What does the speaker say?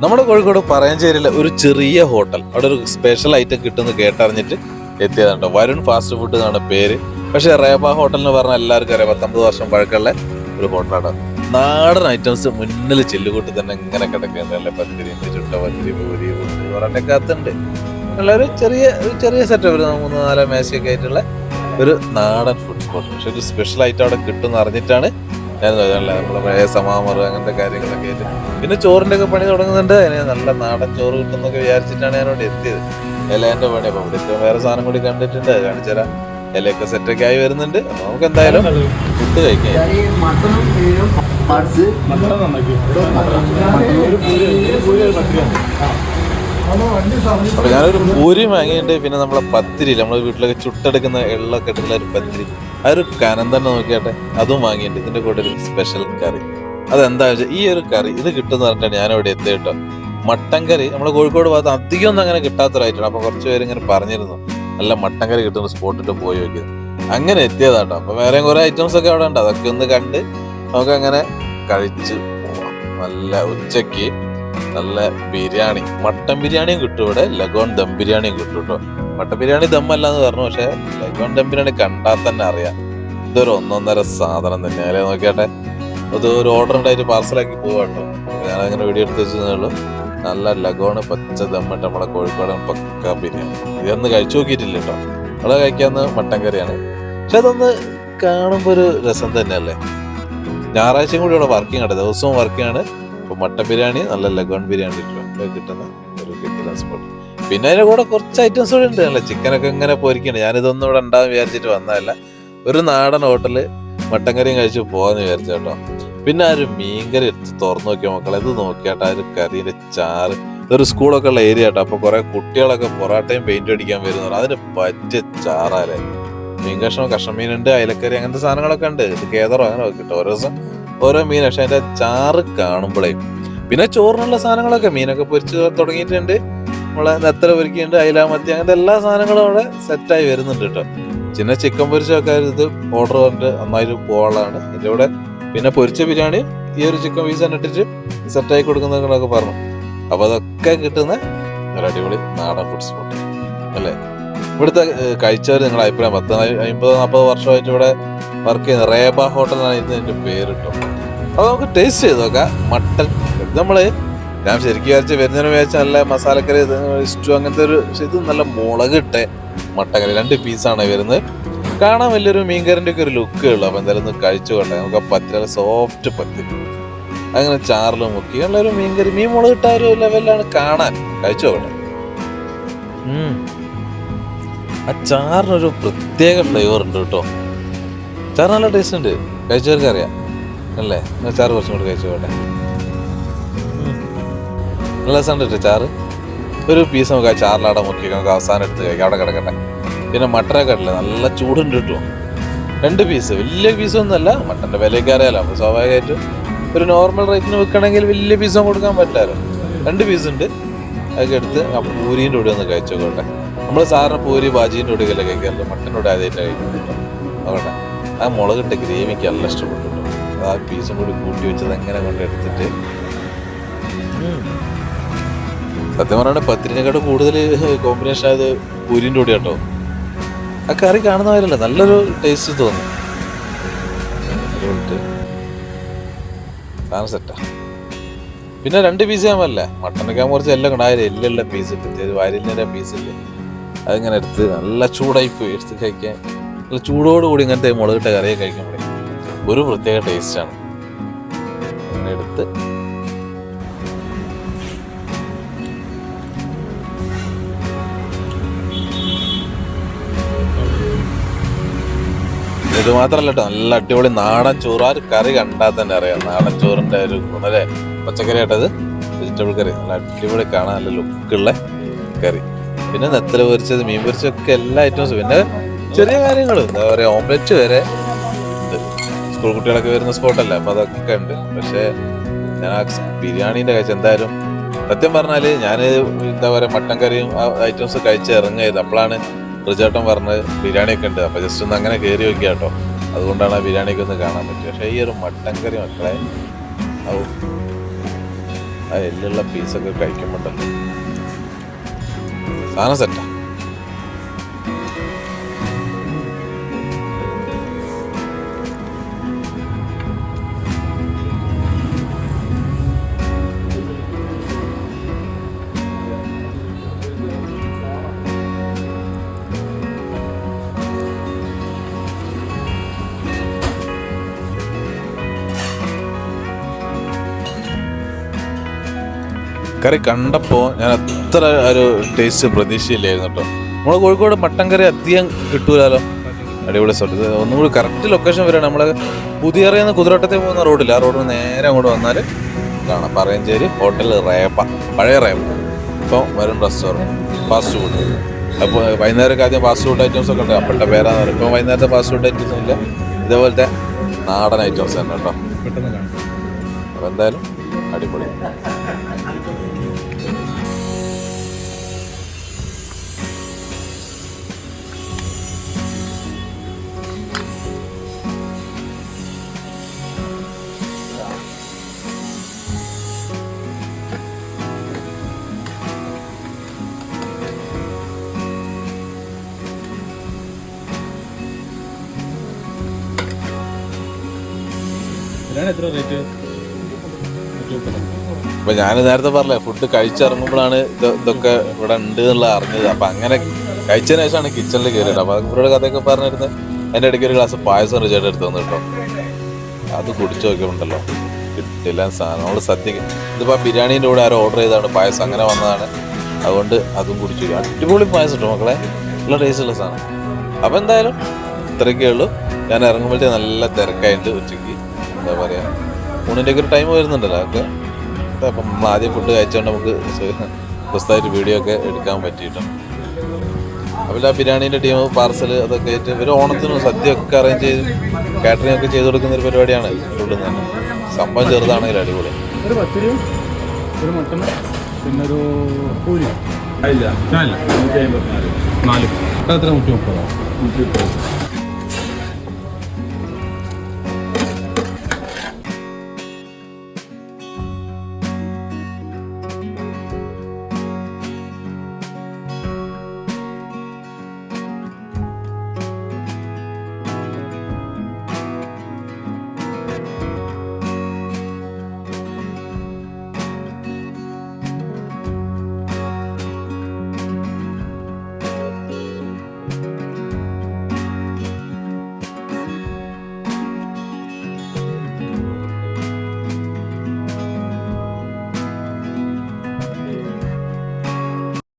നമ്മുടെ കോഴിക്കോട് പറയഞ്ചേരിയിലെ ഒരു ചെറിയ ഹോട്ടൽ, അവിടെ ഒരു സ്പെഷ്യൽ ഐറ്റം കിട്ടുമെന്ന് കേട്ടറിഞ്ഞിട്ട് എത്തിയതാണ്. വരുൺ ഫാസ്റ്റ് ഫുഡ് എന്നാണ് പേര്. പക്ഷെ റേബ ഹോട്ടൽ എന്ന് പറഞ്ഞാൽ എല്ലാവർക്കും അറിയാം, 19 വർഷം പഴക്കമുള്ള ഒരു ഹോട്ടലാണ്. നാടൻ ഐറ്റംസ് മുന്നിൽ ചെല്ലുകൂട്ടി തന്നെ ഇങ്ങനെ കിടക്കുന്നുണ്ട്. അല്ലെ പത്തിരി, ചുട്ട പത്തിരി, പൂരി, പൊറോട്ടയൊക്കെ അകത്തുണ്ട്. ഒരു ചെറിയ സെറ്റപ്പ്, 3-4 മേശയൊക്കെ ആയിട്ടുള്ള ഒരു നാടൻ ഫുഡ് സ്പോട്ട്. പക്ഷെ ഒരു സ്പെഷ്യൽ ഐറ്റം അവിടെ കിട്ടുമെന്ന് അറിഞ്ഞിട്ടാണ് ഞാൻ നമ്മളെ പഴയ സമാമർ അങ്ങനത്തെ കാര്യങ്ങളൊക്കെ ആയിട്ട്. പിന്നെ ചോറിൻ്റെ ഒക്കെ പണി തുടങ്ങുന്നുണ്ട്. അതിന് നല്ല നാടൻ ചോറ് കിട്ടുമെന്നൊക്കെ വിചാരിച്ചിട്ടാണ് ഞാൻ അവിടെ എത്തിയത്. ഇലേൻ്റെ പണി. അപ്പോൾ ഇവിടെ വേറെ സാധനം കൂടി കണ്ടിട്ടുണ്ട്, അത് കാണിച്ചുതരാം. ഇലയൊക്കെ സെറ്റൊക്കെ ആയി വരുന്നുണ്ട്. അപ്പോൾ നമുക്ക് എന്തായാലും ഫുഡ് കഴിക്കാം. അപ്പൊ ഞാനൊരു പൂരി വാങ്ങിയിട്ട്, പിന്നെ നമ്മളെ പത്തിരി, നമ്മളെ വീട്ടിലൊക്കെ ചുട്ടെടുക്കുന്ന എള്ളൊക്കെ ഇട്ടിട്ടുള്ള ഒരു പത്തിരി, ആ ഒരു കനം തന്നെ നോക്കിയാട്ടെ, അതും വാങ്ങിയിട്ട്. ഇതിന്റെ കൂടെ ഒരു സ്പെഷ്യൽ കറി. അതെന്താ വെച്ചാൽ ഈ ഒരു കറി ഇത് കിട്ടുമെന്ന് പറഞ്ഞിട്ടാണ് ഞാനിവിടെ എത്തിയിട്ടോ. മട്ടൻ കറി നമ്മളെ കോഴിക്കോട് ഭാഗത്ത് അധികം ഒന്നും അങ്ങനെ കിട്ടാത്തൊരായിട്ടാണ്. അപ്പൊ കുറച്ച് പേര് ഇങ്ങനെ പറഞ്ഞിരുന്നു നല്ല മട്ടൻ കറി കിട്ടുന്ന സ്പോട്ടിട്ട് പോയി നോക്കിയത്. അങ്ങനെ എത്തിയതാട്ടോ. അപ്പൊ വേറെ കുറെ ഐറ്റംസ് ഒക്കെ അവിടെ ഉണ്ട്, അതൊക്കെ ഒന്ന് കണ്ട് നമുക്ക് അങ്ങനെ കഴിച്ച് പോവാം. നല്ല ഉച്ചക്ക് നല്ല ബിരിയാണി, മട്ടൻ ബിരിയാണിയും കിട്ടും ഇവിടെ, ലഗോൺ ദം ബിരിയാണിയും കിട്ടും കേട്ടോ. മട്ടൻ ബിരിയാണി ദമ്മല്ലാന്ന് പറഞ്ഞു, പക്ഷെ ലഗോൺ ദം ബിരിയാണി കണ്ടാൽ തന്നെ അറിയാം ഇതൊരു 1-1.5 സാധനം തന്നെ. അല്ലെ നോക്കിയാട്ടെ, അത് ഒരു ഓർഡർ ഉണ്ടായിട്ട് പാർസലാക്കി പോവാട്ടോ. ഞാനങ്ങനെ വീഡിയോ എടുത്ത് വെച്ചതേ. നല്ല ലഗോണ് പച്ച ദമ്മിട്ട് നമ്മളെ കോഴിക്കോടൻ പക്ക ബിരിയാണി. ഇതൊന്ന് കഴിച്ചു നോക്കിയിട്ടില്ല കേട്ടോ. നമ്മളെ കഴിക്കാവുന്ന മട്ടൻ കറിയാണ്, പക്ഷെ അതൊന്ന് കാണുമ്പോൾ ഒരു രസം തന്നെയല്ലേ. ഞായറാഴ്ചയും കൂടി ഇവിടെ വർക്കിംഗ് ആണ്, ദിവസവും വർക്കിംഗ് ആണ്. അപ്പോൾ മട്ടൻ ബിരിയാണി, നല്ല ലഗോൺ ബിരിയാണി കിട്ടുന്ന ഒരു കിട്ടുന്ന സ്പോട്ട്. പിന്നെ അതിൻ്റെ കൂടെ കുറച്ച് ഐറ്റംസ് കൂടെ ഉണ്ട്. അല്ലേ ചിക്കനൊക്കെ ഇങ്ങനെ പൊരിക്കണം. ഞാനിതൊന്നും ഇവിടെ ഉണ്ടാകാൻ വിചാരിച്ചിട്ട് വന്നതല്ല. ഒരു നാടൻ ഹോട്ടല് മട്ടൻ കറിയും കഴിച്ച് പോകാന്ന് വിചാരിച്ചു കേട്ടോ. പിന്നെ ആ ഒരു മീൻകറി എടുത്ത് തുറന്നു നോക്കിയ മക്കളെ, ഇത് നോക്കിയാട്ടെ, ആ ഒരു കറിയുടെ ചാറ്. ഇതൊരു സ്കൂളൊക്കെ ഉള്ള ഏരിയ കേട്ടോ. അപ്പൊ കുറെ കുട്ടികളൊക്കെ പൊറാട്ടയും പെയിന്റ് അടിക്കാൻ വരുന്നുണ്ട്. അതിന് പറ്റിയ ചാറാലേ. മീൻ കഷ്ണം മീനുണ്ട്, അയലക്കറി, അങ്ങനത്തെ സാധനങ്ങളൊക്കെ ഉണ്ട്. ഇത് കേതറോ അങ്ങനെ കിട്ടും. ഓരോ ദിവസം ഓരോ മീൻ. പക്ഷെ അതിന്റെ ചാറ് കാണുമ്പോഴേ. പിന്നെ ചോറിനുള്ള സാധനങ്ങളൊക്കെ മീനൊക്കെ പൊരിച്ച് തുടങ്ങിയിട്ടുണ്ട്. നമ്മളെ നെത്തല പൊരിക്കുന്നുണ്ട്, അയില, മത്തി, അങ്ങനത്തെ എല്ലാ സാധനങ്ങളും അവിടെ സെറ്റായി വരുന്നുണ്ട് കേട്ടോ. പിന്നെ ചിക്കൻ പൊരിച്ചൊക്കെ ഇത് ഓർഡർ പറഞ്ഞിട്ട് നന്നായിട്ട് പോകാനുള്ളതാണ് ഇതിൻ്റെ കൂടെ. പിന്നെ പൊരിച്ച ബിരിയാണി ഈ ഒരു ചിക്കൻ പീസ് തന്നെ ഇട്ടിട്ട് സെറ്റായി കൊടുക്കുന്നതൊക്കെ പറഞ്ഞു. അപ്പൊ അതൊക്കെ കിട്ടുന്ന ഒരു അടിപൊളി നാടൻ ഫുഡ് സ്പോട്ട് അല്ലേ. ഇവിടുത്തെ കഴിച്ചവർ നിങ്ങളുടെ അഭിപ്രായം. 50-40 വർഷമായിട്ട് ഇവിടെ വർക്ക് ചെയ്യുന്ന റേബ ഹോട്ടലാണ് ഇതിന്റെ പേര് കേട്ടോ. അപ്പൊ നമുക്ക് ടേസ്റ്റ് ചെയ്ത് നോക്കാം. മട്ടൻ ഞാൻ ശരിക്കും വിചാരിച്ച വരുന്നതിന് വിചാരിച്ച നല്ല മസാലക്കറി, ഇഷ്ടു, അങ്ങനത്തെ ഒരു. പക്ഷെ ഇത് നല്ല മുളക് ഇട്ട മട്ടൻ കറി. 2 പീസാണ് വരുന്നത്. കാണാൻ വലിയൊരു മീൻകറിന്റെ ഒക്കെ ഒരു ലുക്കേ ഉള്ളു. അപ്പൊ എന്തായാലും ഒന്ന് കഴിച്ചു കൊണ്ടേ. നമുക്ക് ആ പത്തിരി, സോഫ്റ്റ് പത്തിരി, അങ്ങനെ ചാറിൽ മുക്കി ഉള്ളൊരു മീൻകറി, മീൻ മുളക് ഇട്ട ഒരു ലെവലിലാണ് കാണാൻ. കഴിച്ചു നോക്കട്ടെ. ആ ചാറിനൊരു പ്രത്യേക ഫ്ലേവർ ഉണ്ട് കേട്ടോ. ചാറ് നല്ല ടേസ്റ്റ് ഉണ്ട്, കഴിച്ചവർക്ക് അറിയാം അല്ലേ. ചാറ് കുറച്ചും കൂടി കഴിച്ചു നോക്കട്ടെ. നല്ല രസമുണ്ട് കേട്ടോ ചാറ്. ഒരു പീസ് നമുക്ക് ആ ചാറിലവിടെ മുക്കി നമുക്ക് അവസാനം എടുത്ത് കഴിക്കാം. അവിടെ കിടക്കട്ടെ. പിന്നെ മട്ടനൊക്കെ ഇട്ടില്ല, നല്ല ചൂടുണ്ട് കേട്ടോ. 2 പീസ്, വലിയ പീസൊന്നുമല്ല. മട്ടൻ്റെ വിലയൊക്കെ അറിയാലോ. അപ്പോൾ സ്വാഭാവികമായിട്ട് ഒരു നോർമൽ റേറ്റിന് വെക്കണമെങ്കിൽ വലിയ പീസും കൊടുക്കാൻ പറ്റില്ലാലോ. 2 പീസ് ഉണ്ട്. അതൊക്കെ എടുത്ത് ആ പൂരീൻ്റെ കൂടെ ഒന്ന് കഴിച്ചു നോക്കട്ടെ. നമ്മൾ സാറിന് പൂരി ബാജീൻ്റെ കൂടെയൊക്കെ കഴിക്കാറുണ്ട്. മട്ടൻ്റെ കൂടെ ആദ്യമായിട്ട് കഴിക്കുന്നുണ്ടോ നോക്കട്ടെ. ആ മുളകിട്ട ഗ്രേവിക്ക് നല്ല ഇഷ്ടപ്പെട്ടു കേട്ടോ. ആ പീസും കൂടി കൂട്ടി വെച്ചത് എങ്ങനെ കൊണ്ട് എടുത്തിട്ട്. സത്യം പറഞ്ഞാൽ പത്തിരിനെക്കാട്ട് കൂടുതൽ കോമ്പിനേഷൻ ആയത് പൂരിൻ്റെ കൂടെ കേട്ടോ. ആ കറി കാണുന്ന പോലെയല്ല, നല്ലൊരു ടേസ്റ്റ് തോന്നി. സാധനം സെറ്റാ. പിന്നെ 2 പീസ് ആകുമ്പല്ലേ, മട്ടനൊക്കെ ആകുമ്പോൾ കുറച്ച് എല്ലാം ഉണ്ടായാലും എല്ലുള്ള പീസ്, പ്രത്യേകിച്ച് വാരിലിൻ്റെ പീസില്ലേ, അതിങ്ങനെ എടുത്ത് നല്ല ചൂടായി പോയി എടുത്ത് കഴിക്കാൻ. നല്ല ചൂടോടുകൂടി ഇങ്ങനത്തെ മുളകിട്ട കറിയൊക്കെ കഴിക്കുമ്പോഴേ ഒരു പ്രത്യേക ടേസ്റ്റാണ്. അങ്ങനെ എടുത്ത് ഇത് മാത്രല്ല കേട്ടോ, നല്ല അടിപൊളി നാടൻ ചോറ്. ആ ഒരു കറി കണ്ടാൽ തന്നെ അറിയാം നാടൻ ചോറിന്റെ ഒരു ഗുണരെ. പച്ചക്കറി ആയിട്ടത് വെജിറ്റബിൾ കറി, നല്ല അടിപൊളി കാണാൻ നല്ല ലുക്കുള്ള കറി. പിന്നെ നെത്തല പൊരിച്ചത്, മീൻ പൊരിച്ചതൊക്കെ എല്ലാ ഐറ്റംസും. പിന്നെ ചെറിയ കാര്യങ്ങൾ എന്താ പറയാ, ഓംലെറ്റ് വരെ ഉണ്ട്. സ്കൂൾ കുട്ടികളൊക്കെ വരുന്ന സ്പോട്ടല്ലേ, അപ്പൊ അതൊക്കെ ഉണ്ട്. പക്ഷെ ഞാൻ ആ ബിരിയാണീന്റെ കഴിച്ച എന്തായാലും സത്യം പറഞ്ഞാല് ഞാൻ എന്താ പറയാ മട്ടൻ കറിയും ആ ഐറ്റംസ് കഴിച്ച് ഇറങ്ങിയത്. അപ്പോഴാണ് റിജേട്ടൻ പറഞ്ഞത് ബിരിയാണിയൊക്കെ ഉണ്ട്. അപ്പൊ ജസ്റ്റ് ഒന്ന് അങ്ങനെ കയറി വെക്കുക കേട്ടോ. അതുകൊണ്ടാണ് ആ ബിരിയാണിയൊക്കെ ഒന്ന് കാണാൻ പറ്റുക. പക്ഷെ ഈ ഒരു മട്ടൻ കറി മക്കളെ ആ എല്ലുള്ള പീസൊക്കെ കഴിക്കുമ്പോണ്ടല്ലോ സാധനം സെറ്റാ. കറി കണ്ടപ്പോൾ ഞാൻ അത്ര ഒരു ടേസ്റ്റ് പ്രതീക്ഷയില്ലായിരുന്നു കേട്ടോ. നമ്മളെ കോഴിക്കോട് മട്ടൻ കറി അധികം കിട്ടൂലോ. അടിപൊളി സ്ഥലം. ഇത് ഒന്നും കൂടി കറക്റ്റ് ലൊക്കേഷൻ വരെയാണ്. നമ്മളെ പുതിയറിയുന്ന കുതിരവട്ടത്തിൽ പോകുന്ന റോഡില്ല, ആ റോഡിൽ നേരെ അങ്ങോട്ട് വന്നാൽ കാണാം പറയഞ്ചേരി ഹോട്ടൽ റേപ്പ, പഴയ റേപ്പ. ഇപ്പം വരും റെസ്റ്റോറൻറ്റ് ഫാസ്റ്റ് ഫുഡ്. അപ്പോൾ വൈകുന്നേരമൊക്കെ ആദ്യം ഫാസ്റ്റ് ഫുഡ് ഐറ്റംസ് ഒക്കെ ഉണ്ട്, അപ്പോഴത്തെ പേരാന്ന് പറയും. ഇപ്പം വൈകുന്നേരത്തെ ഫാസ്റ്റ് ഫുഡ് ഐറ്റംസും ഇല്ല, ഇതേപോലത്തെ നാടൻ ഐറ്റംസ് തന്നെ കേട്ടോ. അപ്പോൾ എന്തായാലും അടിപൊളി. അപ്പൊ ഞാൻ നേരത്തെ പറഞ്ഞേ ഫുഡ് കഴിച്ചിറങ്ങുമ്പോഴാണ് ഇതൊക്കെ ഇവിടെ ഉണ്ട് എന്നുള്ള അറിഞ്ഞത്. അപ്പൊ അങ്ങനെ കഴിച്ചതിന് ശേഷമാണ് കിച്ചണിൽ കയറിയത്. അപ്പൊ ഇവരുടെ കഥയൊക്കെ പറഞ്ഞിരുന്നത് എൻ്റെ ഇടയ്ക്ക് ഒരു ഗ്ലാസ് പായസം റിച്ചേട്ട് എടുത്ത് തന്നു കേട്ടോ. അത് കുടിച്ചു നോക്കിയിട്ടുണ്ടല്ലോ, കിട്ടില്ല സാധനം. നമ്മൾ സദ്യക്ക് ഇതിപ്പോ ബിരിയാണീൻ്റെ കൂടെ ആരോ ഓർഡർ ചെയ്താണ് പായസം, അങ്ങനെ വന്നതാണ്. അതുകൊണ്ട് അതും കുടിച്ചു. അടിപൊളി പായസം കേട്ടോ മക്കളെ, നല്ല ടേസ്റ്റുള്ള സാധനം. അപ്പൊ എന്തായാലും ഇത്രയൊക്കെ ഉള്ളൂ. ഞാൻ ഇറങ്ങുമ്പോഴത്തേ നല്ല തിരക്കായിട്ട് ഉച്ചയ്ക്ക് എന്താ പറയാ ഊണിൻ്റെ ഒക്കെ ഒരു ടൈം വരുന്നുണ്ടല്ലോ. അതൊക്കെ അപ്പം നമ്മൾ ആദ്യം ഫുഡ് കഴിച്ചുകൊണ്ട് നമുക്ക് സ്വസ്ഥമായിട്ട് വീഡിയോ ഒക്കെ എടുക്കാൻ പറ്റിയിട്ടുണ്ട്. അപ്പോൾ ആ ബിരിയാണീൻ്റെ ടീം പാർസൽ അതൊക്കെ ആയിട്ട് ഒരു ഓണത്തിനും സദ്യ ഒക്കെ അറേഞ്ച് ചെയ്ത് കാറ്ററിംഗ് ഒക്കെ ചെയ്ത് കൊടുക്കുന്ന ഒരു പരിപാടിയാണ് ഫുഡിൽ നിന്ന് തന്നെ. സംഭവം ചെറുതാണെങ്കിൽ അടിപൊളി. ഒരു പത്തിരിയും ഒരു മട്ടനും പിന്നെ ഒരു പൂരി 4 എത്ര 130